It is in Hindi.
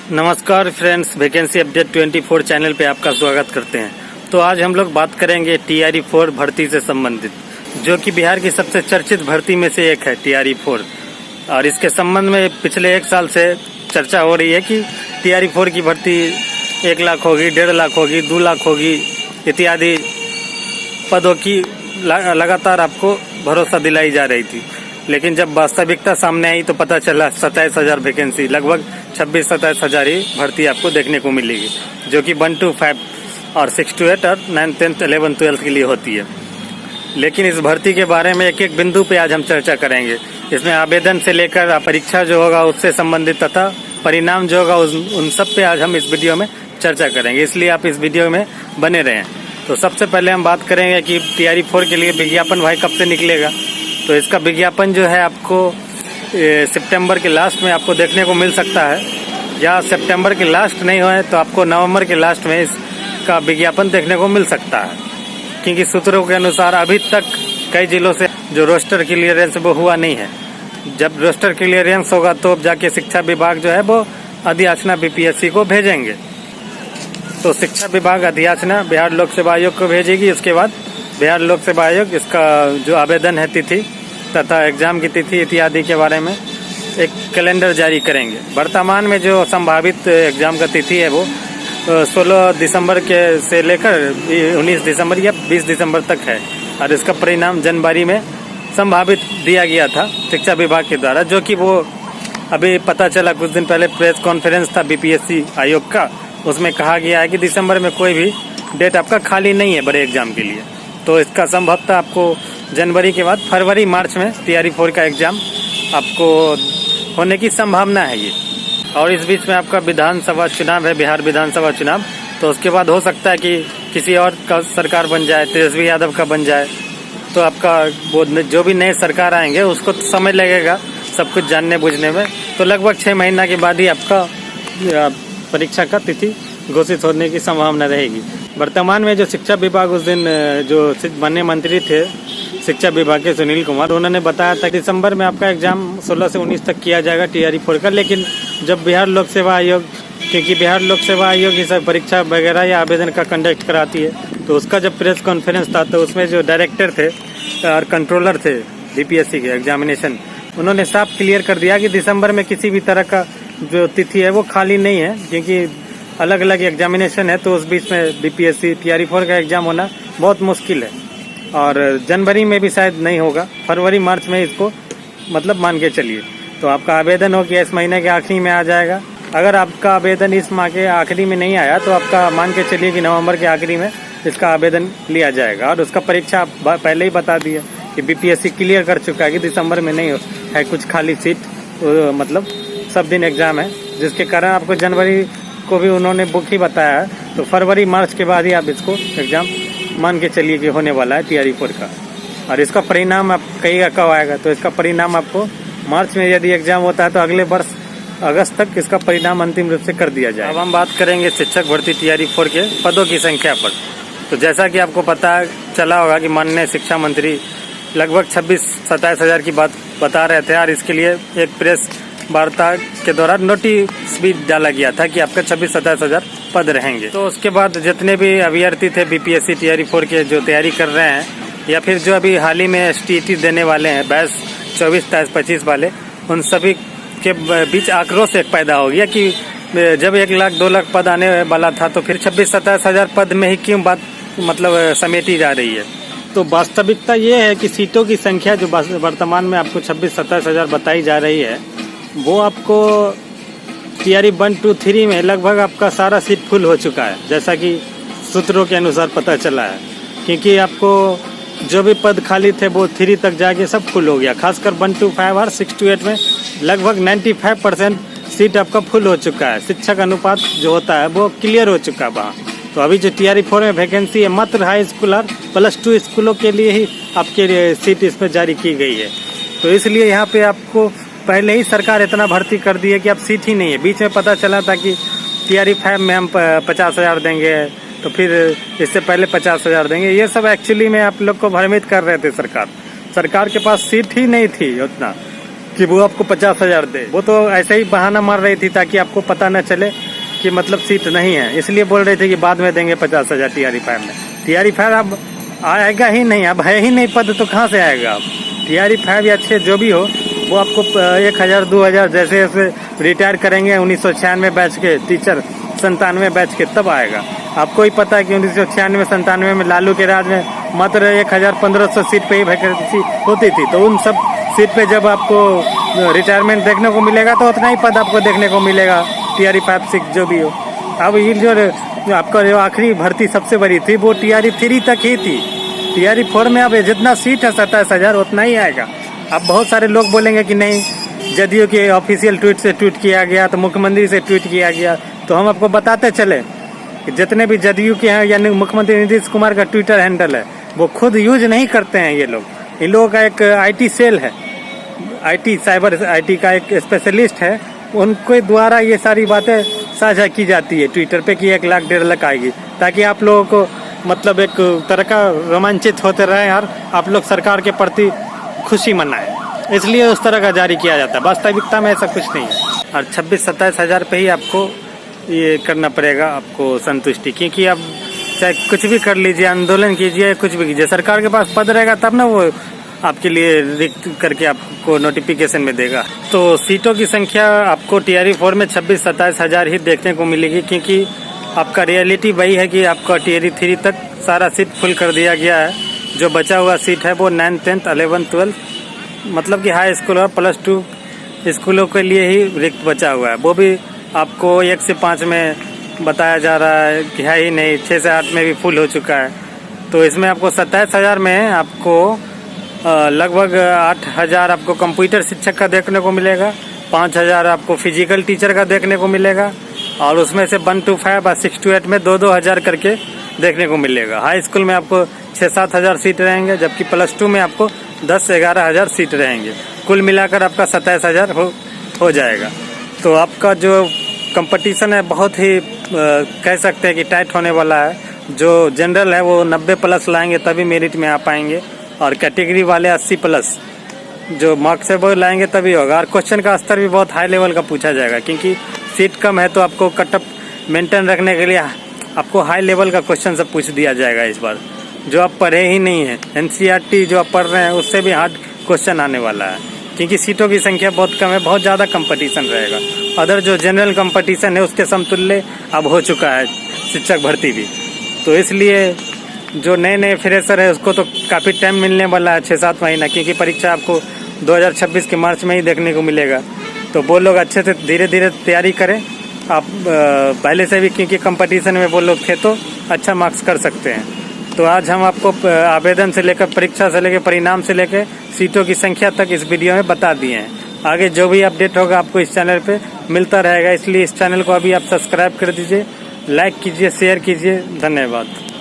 नमस्कार फ्रेंड्स, वैकेंसी अपडेट 24 चैनल पे आपका स्वागत करते हैं। तो आज हम लोग बात करेंगे TRE 4 भर्ती से संबंधित, जो कि बिहार की सबसे चर्चित भर्ती में से एक है TRE 4। और इसके संबंध में पिछले एक साल से चर्चा हो रही है कि TRE 4 की भर्ती 1 लाख होगी, 1.5 लाख होगी, 2 लाख होगी इत्यादि पदों की लगातार आपको भरोसा दिलाई जा रही थी। लेकिन जब वास्तविकता सामने आई तो पता चला 27,000 वैकेंसी, लगभग 26-27 हजार ही भर्ती आपको देखने को मिलेगी, जो कि 1 to 5 और 6 to 8 और 9, 10, 11, 12 के लिए होती है। लेकिन इस भर्ती के बारे में एक एक बिंदु पे आज हम चर्चा करेंगे। इसमें आवेदन से लेकर परीक्षा जो होगा उससे संबंधित तथा परिणाम जो होगा उन सब पे आज हम इस वीडियो में चर्चा करेंगे, इसलिए आप इस वीडियो में बने रहें। तो सबसे पहले हम बात करेंगे कि TRE 4 के लिए विज्ञापन भाई कब से निकलेगा। तो इसका विज्ञापन जो है आपको सितंबर के लास्ट में आपको देखने को मिल सकता है, या सितंबर के लास्ट नहीं हुए तो आपको नवंबर के लास्ट में इसका विज्ञापन देखने को मिल सकता है। क्योंकि सूत्रों के अनुसार अभी तक कई जिलों से जो रोस्टर क्लियरेंस वो हुआ नहीं है। जब रोस्टर क्लियरेंस होगा तो जाके शिक्षा विभाग जो है वो अधियाचना BPSC को भेजेंगे। तो शिक्षा विभाग अधियाचना बिहार लोक सेवा आयोग को भेजेगी। इसके बाद बिहार लोक सेवा आयोग इसका जो आवेदन है तिथि तथा एग्जाम की तिथि इत्यादि के बारे में एक कैलेंडर जारी करेंगे। वर्तमान में जो संभावित एग्जाम का तिथि है वो 16 दिसंबर के से लेकर 19 दिसंबर या 20 दिसंबर तक है। और इसका परिणाम जनवरी में संभावित दिया गया था शिक्षा विभाग के द्वारा, जो कि वो अभी पता चला कुछ दिन पहले प्रेस कॉन्फ्रेंस था BPSC आयोग का, उसमें कहा गया है कि दिसंबर में कोई भी डेट आपका खाली नहीं है बड़े एग्जाम के लिए। तो इसका संभवतः आपको जनवरी के बाद फरवरी मार्च में TRE 4 का एग्जाम आपको होने की संभावना है ये। और इस बीच में आपका विधानसभा चुनाव है, बिहार विधानसभा चुनाव। तो उसके बाद हो सकता है कि किसी और का सरकार बन जाए, तेजस्वी यादव का बन जाए। तो आपका वो जो भी नए सरकार आएंगे उसको तो समय लगेगा सब कुछ जानने बुझने में। तो लगभग 6 महीना के बाद ही आपका परीक्षा का तिथि घोषित होने की संभावना रहेगी। वर्तमान में जो शिक्षा विभाग उस दिन जो माननीय मंत्री थे शिक्षा विभाग के सुनील कुमार, उन्होंने बताया था कि दिसंबर में आपका एग्जाम 16 से 19 तक किया जाएगा TRE 4 का। लेकिन जब बिहार लोक सेवा आयोग, क्योंकि बिहार लोक सेवा आयोग ये सब परीक्षा वगैरह या आवेदन का कंडक्ट कराती है, तो उसका जब प्रेस कॉन्फ्रेंस था तो उसमें जो डायरेक्टर थे और कंट्रोलर थे BPSC के एग्जामिनेशन, उन्होंने साफ क्लियर कर दिया कि दिसंबर में किसी भी तरह का जो तिथि है वो खाली नहीं है, क्योंकि अलग अलग एग्जामिनेशन है। तो उस बीच में BPSC TRE 4 का एग्जाम होना बहुत मुश्किल है। और जनवरी में भी शायद नहीं होगा, फरवरी मार्च में इसको मतलब मान के चलिए। तो आपका आवेदन हो कि इस महीने के आखिरी में आ जाएगा। अगर आपका आवेदन इस माह के आखिरी में नहीं आया तो आपका मान के चलिए कि नवंबर के आखिरी में इसका आवेदन लिया जाएगा। और उसका परीक्षा आप पहले ही बता दिया कि BPSC क्लियर कर चुका है कि दिसंबर में नहीं है कुछ खाली सीट, मतलब सब दिन एग्जाम है, जिसके कारण आपको जनवरी को भी उन्होंने बुक ही बताया है। तो फरवरी मार्च के बाद ही आप इसको एग्जाम मान के चलिए कि होने वाला है TRE 4 का। और इसका परिणाम आप कहिएगा कब आएगा, तो इसका परिणाम आपको मार्च में यदि एग्जाम होता है तो अगले वर्ष अगस्त तक इसका परिणाम अंतिम रूप से कर दिया जाए। अब हम बात करेंगे शिक्षक भर्ती TRE 4 के पदों की संख्या पर। तो जैसा कि आपको पता चला होगा कि माननीय शिक्षा मंत्री लगभग 26-27 हजार की बात बता रहे थे, और इसके लिए एक प्रेस वार्ता के दौरान नोटिस भी डाला गया था कि आपका 26-27 हजार पद रहेंगे। तो उसके बाद जितने भी अभ्यर्थी थे BPSC TRE 4 के जो तैयारी कर रहे हैं, या फिर जो अभी हाल ही में STET देने वाले हैं 22, 24, 23, 25 वाले, उन सभी के बीच आक्रोश एक पैदा हो गया कि जब 1 लाख 2 लाख पद आने वाला था तो फिर 26-27 हजार पद में ही क्यों बात मतलब समेटी जा रही है। तो वास्तविकता ये है कि सीटों की संख्या जो वर्तमान में आपको 26-27 हजार बताई जा रही है, वो आपको TRE 1, 2, 3 में लगभग आपका सारा सीट फुल हो चुका है, जैसा कि सूत्रों के अनुसार पता चला है। क्योंकि आपको जो भी पद खाली थे वो 3 तक जाके सब फुल हो गया। खासकर 1 to 5 और 6 to 8 में लगभग 95% सीट आपका फुल हो चुका है। शिक्षक अनुपात जो होता है वो क्लियर हो चुका है वहाँ। तो अभी जो TRE 4 में वैकेंसी है मात्र हाई स्कूल और +2 स्कूलों के लिए ही आपके सीट इसमें जारी की गई है। तो इसलिए यहाँ पे आपको पहले ही सरकार इतना भर्ती कर दी है कि अब सीट ही नहीं है। बीच में पता चला था कि TRE 5 में हम 50 हजार देंगे, तो फिर इससे पहले 50 हजार देंगे। ये सब एक्चुअली में आप लोग को भ्रमित कर रहे थे। सरकार के पास सीट ही नहीं थी उतना। कि वो आपको 50,000 दे। वो तो ऐसे ही बहाना मार रही थी ताकि आपको पता न चले कि मतलब सीट नहीं है, इसलिए बोल रहे थे कि बाद में देंगे 50,000 TRE-5 में। TRE-5 अब आएगा ही नहीं, अब है ही नहीं पद तो कहाँ से आएगा। अब TRE-5 या 6 जो भी हो वो आपको 1,000 2,000 जैसे जैसे रिटायर करेंगे 1996 बैच के टीचर, 97 बैच के, तब आएगा। आपको ही पता है कि 1996 97 में लालू के राज में मात्र 1,500 सीट पे ही वैकेंसी होती थी। तो उन सब सीट पे जब आपको रिटायरमेंट देखने को मिलेगा तो उतना ही पद आपको देखने को मिलेगा, TRE-5 6 जो भी हो। अब ये जो आपका जो आखिरी भर्ती सबसे बड़ी थी वो TRE-3 तक ही थी। TRE-4 में अब जितना सीट है 27,000 उतना ही आएगा। अब बहुत सारे लोग बोलेंगे कि नहीं, जदयू के ऑफिशियल ट्वीट से ट्वीट किया गया, तो मुख्यमंत्री से ट्वीट किया गया। तो हम आपको बताते चले कि जितने भी जदयू के हैं या मुख्यमंत्री नीतीश कुमार का ट्विटर हैंडल है वो खुद यूज नहीं करते हैं ये लोग। इन लोगों का एक IT सेल है, साइबर IT का एक स्पेशलिस्ट है, उनके द्वारा ये सारी बातें साझा की जाती है ट्विटर पे कि 1 लाख 1.5 लाख आएगी, ताकि आप लोगों को मतलब एक तरह का रोमांचित होते रहे और आप लोग सरकार के प्रति खुशी मनाएं, इसलिए उस तरह का जारी किया जाता है। वास्तविकता में ऐसा कुछ नहीं है। और 26-27 हज़ार पे ही आपको ये करना पड़ेगा आपको संतुष्टि, क्योंकि अब चाहे कुछ भी कर लीजिए, आंदोलन कीजिए, कुछ भी कीजिए, सरकार के पास पद रहेगा तब ना वो आपके लिए रिक्त करके आपको नोटिफिकेशन में देगा। तो सीटों की संख्या आपको TRE-4 में 26-27 हज़ार ही देखने को मिलेगी, क्योंकि आपका रियलिटी वही है कि आपका TRE-3 तक सारा सीट फुल कर दिया गया है। जो बचा हुआ सीट है वो 9th 10th 11th 12th मतलब कि हाई स्कूल और +2 स्कूलों के लिए ही रिक्त बचा हुआ है। वो भी आपको 1 से 5 में बताया जा रहा है कि है ही नहीं, 6 से 8 में भी फुल हो चुका है। तो इसमें आपको 27,000 में आपको लगभग 8,000 आपको कंप्यूटर शिक्षक का देखने को मिलेगा, 5,000 आपको फिजिकल टीचर का देखने को मिलेगा, और उसमें से 1 to 5 और 6 to 8 में 2-2 हज़ार करके देखने को मिलेगा। हाई स्कूल में आपको 6-7 हज़ार सीट रहेंगे, जबकि +2 में आपको 10-11 हज़ार सीट रहेंगे। कुल मिलाकर आपका 27,000 हो जाएगा। तो आपका जो कंपटीशन है बहुत ही कह सकते हैं कि टाइट होने वाला है। जो जनरल है वो 90+ लाएंगे तभी मेरिट में आ पाएंगे, और कैटेगरी वाले 80+ जो मार्क्स है वो लाएंगे तभी होगा। और क्वेश्चन का स्तर भी बहुत हाई लेवल का पूछा जाएगा, क्योंकि सीट कम है तो आपको कटअप मेंटेन रखने के लिए आपको हाई लेवल का क्वेश्चन सब पूछ दिया जाएगा इस बार, जो आप पढ़े ही नहीं है। NCERT जो आप पढ़ रहे हैं उससे भी हार्ड क्वेश्चन आने वाला है, क्योंकि सीटों की संख्या बहुत कम है, बहुत ज़्यादा कंपटीशन रहेगा। अदर जो जनरल कंपटीशन है उसके समतुल्य अब हो चुका है शिक्षक भर्ती भी। तो इसलिए जो नए फ्रेशर है उसको तो काफ़ी टाइम मिलने वाला है, 6-7 महीना, क्योंकि परीक्षा आपको 2026 के मार्च में ही देखने को मिलेगा। तो वो लोग अच्छे से धीरे धीरे तैयारी करें आप पहले से भी, क्योंकि कंपटीशन में वो लोग थे तो अच्छा मार्क्स कर सकते हैं। तो आज हम आपको आवेदन से लेकर परीक्षा से लेकर परिणाम से लेकर सीटों की संख्या तक इस वीडियो में बता दिए हैं। आगे जो भी अपडेट होगा आपको इस चैनल पे मिलता रहेगा, इसलिए इस चैनल को अभी आप सब्सक्राइब कर दीजिए, लाइक कीजिए, शेयर कीजिए। धन्यवाद।